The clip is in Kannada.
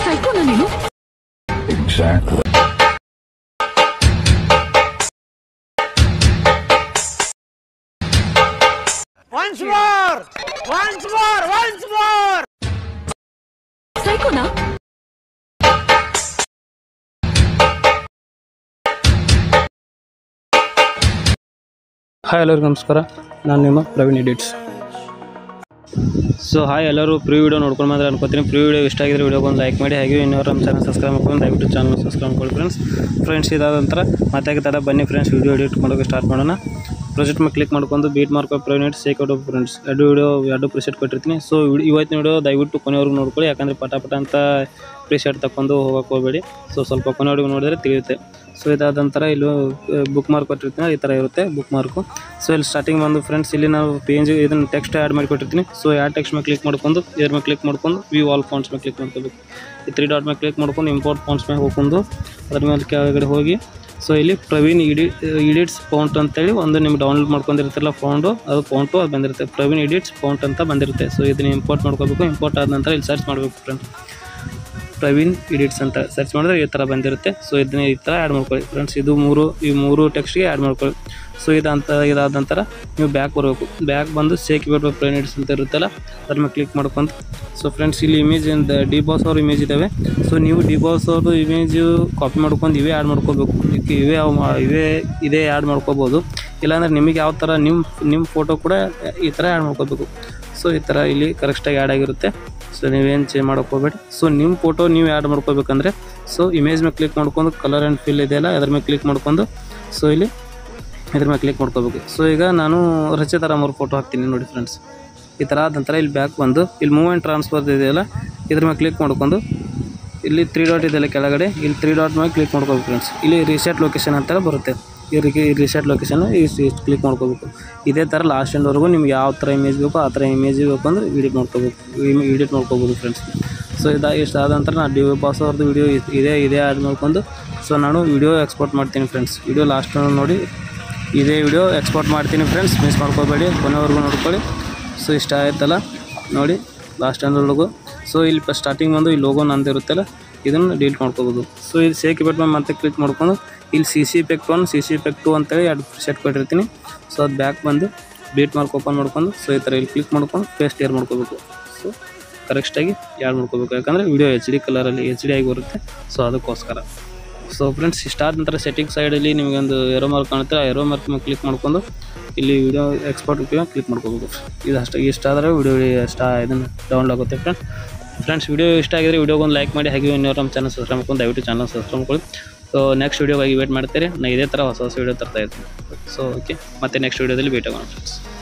ಸೈಕೋನ ನೀನು? Exactly. Once more! Once more! Once more! ಸೈಕೋನ? ಹಾಯ್ ಎಲ್ಲರಿಗೂ ನಮಸ್ಕಾರ, ನಾನು ನಿಮ್ಮ ಪ್ರವೀಣ್ ಎಡಿಟ್ಸ್. ಸೊ ಹಾಯ್ ಎಲ್ಲರೂ, ಪ್ರೀ ವಿಡಿಯೋ ನೋಡ್ಕೊಂಡು ಬಂದ್ರೆ ಅನ್ಕೋತೀನಿ. ಪ್ರೀ ವಿಡಿಯೋ ಇಷ್ಟ ಆಗಿದ್ರೆ ವಿಡಿಯೋಗೊಂದು ಲೈಕ್ ಮಾಡಿ, ಹಾಗೆ ಇನ್ನೊರು ನಮ್ಮ ಚಾನಲ್ ಸಬ್ಸ್ಕ್ರೈಬ್ ಮಾಡ್ಕೊಂಡು ದಯವಿಟ್ಟು ಚಾನಲ್ ಸಬ್ಸ್ಕ್ರೈಬ್ ಮಾಡ್ಕೊಳ್ಳಿ ಫ್ರೆಂಡ್ಸ್. ಇದಾದ ನಂತರ ಮತ್ತೆ ತಡ ಬನ್ನಿ ಫ್ರೆಂಡ್ಸ್, ವಿಡಿಯೋ ಎಡಿಟ್ ಮಾಡೋಕೆ ಸ್ಟಾರ್ಟ್ ಮಾಡೋಣ. ಪ್ರಾಜೆಕ್ಟ್ ಮೇಲೆ ಕ್ಲಿಕ್ ಮಾಡ್ಕೊಂಡು beet mark Praveen edits sake out friends ಎರಡು ಪ್ರಿಸೆಟ್ ಕೊಟ್ಟಿರ್ತೀನಿ. ಸೊ ಇವತ್ತಿನ ವಿಡಿಯೋ ದಯವಿಟ್ಟು ಕೊನೆವರೆಗೂ ನೋಡ್ಕೊಳ್ಳಿ, ಯಾಕಂದರೆ ಪಟ ಅಂತ ಪ್ರಿಸೆಟ್ ತಗೊಂಡು ಹೋಗೋಕೆ ಹೋಗಬೇಡಿ. ಸೊ ಸ್ವಲ್ಪ ಕೊನೆವರೆಗೂ ನೋಡಿದ್ರೆ ತಿಳಿಯುತ್ತೆ. ಸೊ ಇದಾದ ನಂತರ ಇಲ್ಲಿ ಬುಕ್ ಮಾರ್ಕ್ ಕೊಟ್ಟಿರ್ತೀನಿ, ಈ ಥರ ಇರುತ್ತೆ ಬುಕ್ ಮಾರ್ಕು. ಸೊ ಇಲ್ಲಿ ಸ್ಟಾರ್ಟಿಂಗ್ ಬಂದು ಫ್ರೆಂಡ್ಸ್, ಇಲ್ಲಿ ನಾವು ಪೇಜ್ ಇದನ್ನು ಟೆಕ್ಸ್ಟ್ ಆ್ಯಡ್ ಮಾಡಿ ಕೊಟ್ಟಿರ್ತೀನಿ. ಸೊ ಆ್ಯಡ್ ಟೆಕ್ಸ್ಟ್ ಮೇಲೆ ಕ್ಲಿಕ್ ಮಾಡ್ಕೊಂಡು ಇದ್ರ ಮೇಲೆ ಕ್ಲಿಕ್ ಮಾಡ್ಕೊಂಡು ವ್ಯೂ ಆಲ್ ಫಾಂಟ್ಸ್ ಮೇಲೆ ಕ್ಲಿಕ್ ಮಾಡ್ಕೋಬೇಕು. ಈ 3 ಡಾಟ್ ಮೇಲೆ ಕ್ಲಿಕ್ ಮಾಡ್ಕೊಂಡು ಇಂಪೋರ್ಟ್ ಫಾಂಟ್ಸ್ ಮೇಲೆ ಹೋಗ್ಕೊಂಡು ಅದ್ರ ಮೇಲೆ ಕೆಳಗಡೆ ಹೋಗಿ ಸೊ ಇಲ್ಲಿ ಪ್ರವೀಣ್ ಎಡಿಟ್ಸ್ ಫಾಂಟ್ ಅಂತೇಳಿ ಒಂದು ನಿಮ್ಗೆ ಡೌನ್ಲೋಡ್ ಮಾಡ್ಕೊಂಡಿರ್ತಿರಲ್ಲ ಫಾಂಟು, ಅದು ಅದು ಬಂದಿರುತ್ತೆ. ಪ್ರವೀಣ್ ಎಡಿಟ್ಸ್ ಫಾಂಟ್ ಅಂತ ಬಂದಿರುತ್ತೆ. ಸೊ ಇದನ್ನು ಇಂಪೋರ್ಟ್ ಮಾಡ್ಕೋಬೇಕು. ಇಂಪೋರ್ಟ್ ಆದ ನಂತರ ಇಲ್ಲಿ ಸರ್ಚ್ ಮಾಡಬೇಕು ಫ್ರೆಂಡ್ಸ್, ಪ್ರವೀಣ್ ಎಡಿಟ್ಸ್ ಅಂತ ಸರ್ಚ್ ಮಾಡಿದ್ರೆ ಈ ಥರ ಬಂದಿರುತ್ತೆ. ಸೊ ಇದನ್ನ ಈ ಥರ ಆ್ಯಡ್ ಮಾಡ್ಕೊಳ್ಳಿ ಫ್ರೆಂಡ್ಸ್. ಈ ಮೂರು ಟೆಕ್ಸ್ಟ್ಗೆ ಆ್ಯಡ್ ಮಾಡ್ಕೊಳ್ಳಿ. ಸೊ ಇದಾದ ನಂತರ ನೀವು ಬ್ಯಾಕ್ ಬರಬೇಕು. ಬ್ಯಾಕ್ ಬಂದು ಸೇಕ್ ಬರಬೇಕು ಪ್ರವೀಣ್ ಎಡಿಟ್ಸ್ ಅಂತ ಇರುತ್ತಲ್ಲ, ಅದ್ರ ಮೇಲೆ ಕ್ಲಿಕ್ ಮಾಡ್ಕೊಂಡು. ಸೊ ಫ್ರೆಂಡ್ಸ್, ಇಲ್ಲಿ ಇಮೇಜಿಂದ ಡಿ ಬಾಸ್ ಅವ್ರ ಇಮೇಜ್ ಇದ್ದಾವೆ. ಸೊ ನೀವು ಡಿ ಬಾಸ್ ಅವ್ರದ್ದು ಇಮೇಜು ಕಾಪಿ ಮಾಡ್ಕೊಂಡು ಇವೇ ಆ್ಯಡ್ ಮಾಡ್ಕೋಬೇಕು. ಇದೇ ಆ್ಯಡ್ ಮಾಡ್ಕೋಬೋದು. ಇಲ್ಲಾಂದರೆ ನಿಮಗೆ ಯಾವ ಥರ ನಿಮ್ಮ ಫೋಟೋ ಕೂಡ ಈ ಥರ ಆ್ಯಡ್ ಮಾಡ್ಕೋಬೇಕು. ಸೊ ಈ ಥರ ಇಲ್ಲಿ ಕರೆಕ್ಟಾಗಿ ಆ್ಯಡ್ ಆಗಿರುತ್ತೆ. ಸೊ ನೀವೇನು ಚೇಂಜ್ ಮಾಡೋಕೆ ಹೋಗಬೇಡಿ. ಸೊ ನಿಮ್ಮ ಫೋಟೋ ನೀವು ಆ್ಯಡ್ ಮಾಡ್ಕೋಬೇಕಂದ್ರೆ ಸೊ ಇಮೇಜ್ ಮೇಲೆ ಕ್ಲಿಕ್ ಮಾಡ್ಕೊಂಡು ಕಲರ್ ಆ್ಯಂಡ್ ಫಿಲ್ ಇದೆಯಲ್ಲ, ಅದ್ರ ಮೇಲೆ ಕ್ಲಿಕ್ ಮಾಡ್ಕೊಂಡು ಸೊ ಇಲ್ಲಿ ಇದ್ರ ಮೇಲೆ ಕ್ಲಿಕ್ ಮಾಡ್ಕೋಬೇಕು. ಸೊ ಈಗ ನಾನು ರಚಿತಾ ರಾಮ್ ಅವ್ರ ಫೋಟೋ ಹಾಕ್ತೀನಿ ನೋಡಿ ಫ್ರೆಂಡ್ಸ್. ಈ ಥರ ಆದ ನಂತರ ಇಲ್ಲಿ ಬ್ಯಾಕ್ ಬಂದು ಇಲ್ಲಿ ಮೂವ್ ಆ್ಯಂಡ್ ಟ್ರಾನ್ಸ್ಫರ್ ಇದೆಯಲ್ಲ, ಇದ್ರ ಮೇಲೆ ಕ್ಲಿಕ್ ಮಾಡ್ಕೊಂಡು ಇಲ್ಲಿ 3 ಡಾಟ್ ಇದೆಯಲ್ಲ ಕೆಳಗಡೆ, ಇಲ್ಲಿ 3 ಡಾಟ್ ಮೇಲೆ ಕ್ಲಿಕ್ ಮಾಡ್ಕೋಬೇಕು ಫ್ರೆಂಡ್ಸ್. ಇಲ್ಲಿ ರೀಸೆಟ್ ಲೊಕೇಶನ್ ಅಂತ ಬರುತ್ತೆ. ಈ ರೀಸೆಟ್ ಲೊಕೇಶನ್ ಕ್ಲಿಕ್ ಮಾಡ್ಕೋಬೇಕು. ಇದೇ ಥರ ಲಾಸ್ಟ್ ಎಂಡ್ವರೆಗೂ ನಿಮ್ಗೆ ಯಾವ ಥರ ಇಮೇಜ್ ಬೇಕೋ ಆ ಥರ ಇಮೇಜ್ ಬೇಕು ಅಂದರೆ ಎಡಿಟ್ ಮಾಡ್ಕೋಬೋದು ಫ್ರೆಂಡ್ಸ್. ಸೊ ಇಷ್ಟಾದ ನಂತರ ನಾನು ಡಿ ಬಾಸ್ ಅವ್ರದ್ದು ವಿಡಿಯೋ ಇದೇ ಆ್ಯಡ್ ಮಾಡ್ಕೊಂಡು ಸೊ ನಾನು ವಿಡಿಯೋ ಎಕ್ಸ್ಪೋರ್ಟ್ ಮಾಡ್ತೀನಿ ಫ್ರೆಂಡ್ಸ್. ವಿಡಿಯೋ ಲಾಸ್ಟ್ ನೋಡಿ ಇದೇ ವಿಡಿಯೋ ಎಕ್ಸ್ಪೋರ್ಟ್ ಮಾಡ್ತೀನಿ ಫ್ರೆಂಡ್ಸ್, ಮಿಸ್ ಮಾಡ್ಕೋಬೇಡಿ, ಕೊನೆವರೆಗೂ ನೋಡ್ಕೊಳ್ಳಿ. ಸೊ ಇಷ್ಟ ಆಯ್ತಲ್ಲ ನೋಡಿ ಲಾಸ್ಟ್ ಎಂಡ್ವರೆಗೂ. ಸೊ ಇಲ್ಲಿ ಸ್ಟಾರ್ಟಿಂಗ್ ಬಂದು ಈ ಲೋಗೋ ನಂದು ಇರುತ್ತಲ್ಲ, ಇದನ್ನು ಡಿಲೀಟ್ ಮಾಡ್ಕೋಬೋದು. ಸೊ ಇಲ್ಲಿ ಸೇಕ್ ಇಫೆಕ್ಟ್ ಮೇಲೆ ಮತ್ತೆ ಕ್ಲಿಕ್ ಮಾಡ್ಕೊಂಡು ಇಲ್ಲಿ CC Effect 1 CC Effect 2 ಅಂತೇಳಿ 2 ಸೆಟ್ ಕೊಟ್ಟಿರ್ತೀನಿ. ಸೊ ಅದು ಬ್ಯಾಕ್ ಬಂದು ಬೀಟ್ ಮಾರ್ಕ್ ಓಪನ್ ಮಾಡ್ಕೊಂಡು ಸೊ ಈ ಥರ ಇಲ್ಲಿ ಕ್ಲಿಕ್ ಮಾಡ್ಕೊಂಡು ಪೇಸ್ಟ್ ಏರ್ ಮಾಡ್ಕೋಬೇಕು. ಸೊ ಕರೆಕ್ಟಾಗಿ ಆ್ಯಡ್ ಮಾಡ್ಕೋಬೇಕು, ಯಾಕಂದರೆ ವಿಡಿಯೋ HD ಕಲರಲ್ಲಿ HD ಆಗಿ ಬರುತ್ತೆ. ಸೊ ಅದಕ್ಕೋಸ್ಕರ. ಸೊ ಫ್ರೆಂಡ್ಸ್, ಇಷ್ಟಾದ ನಂತರ ಸೆಟ್ಟಿಂಗ್ ಸೈಡಲ್ಲಿ ನಿಮಗೊಂದು ಏರೋ ಮಾರ್ಕ್ ಕಾಣುತ್ತೆ. ಆ ಏರೋ ಮಾರ್ಕ್ ಮೇಲೆ ಕ್ಲಿಕ್ ಮಾಡ್ಕೊಂಡು ಇಲ್ಲಿ ವಿಡಿಯೋ ಎಕ್ಸ್ಪೋರ್ಟ್ ಕ್ಲಿಕ್ ಮಾಡ್ಕೋಬೇಕು. ಇಷ್ಟಾದರೆ ವಿಡಿಯೋ ಇದನ್ನು ಡೌನ್ಲೋಡ್ ಆಗುತ್ತೆ ಫ್ರೆಂಡ್ಸ್. ವಿಡಿಯೋ ಇಷ್ಟ ಆಗಿದ್ರೆ ವಿಡಿಯೋಗೊಂದು ಲೈಕ್ ಮಾಡಿ, ಹಾಗೆ ಇನ್ನೊರು ನಮ್ಮ ಚಾನಲ್ ಸಬ್ಸ್ಕ್ರೈಬ್ ಮಾಡ್ಕೊಂಡು ದಯವಿಟ್ಟು ಚಾನಲ್ ಸಬ್ಸ್ಕ್ರೈಬ್ ಮಾಡ್ಕೊಳ್ಳಿ. ಸೊ ನೆಕ್ಸ್ಟ್ ವಿಡಿಯೋಗಾಗಿ ವೇಟ್ ಮಾಡ್ತೀರಿ. ನಾನು ಇದೇ ಥರ ಹೊಸ ವಿಡಿಯೋ ತರ್ತಾ ಇದ್ದೀನಿ. ಸೊ ಓಕೆ, ಮತ್ತೆ ನೆಕ್ಸ್ಟ್ ವಿಡಿಯೋದಲ್ಲಿ ಭೇಟಿ ಆಗೋಣ ಫ್ರೆಂಡ್ಸ್.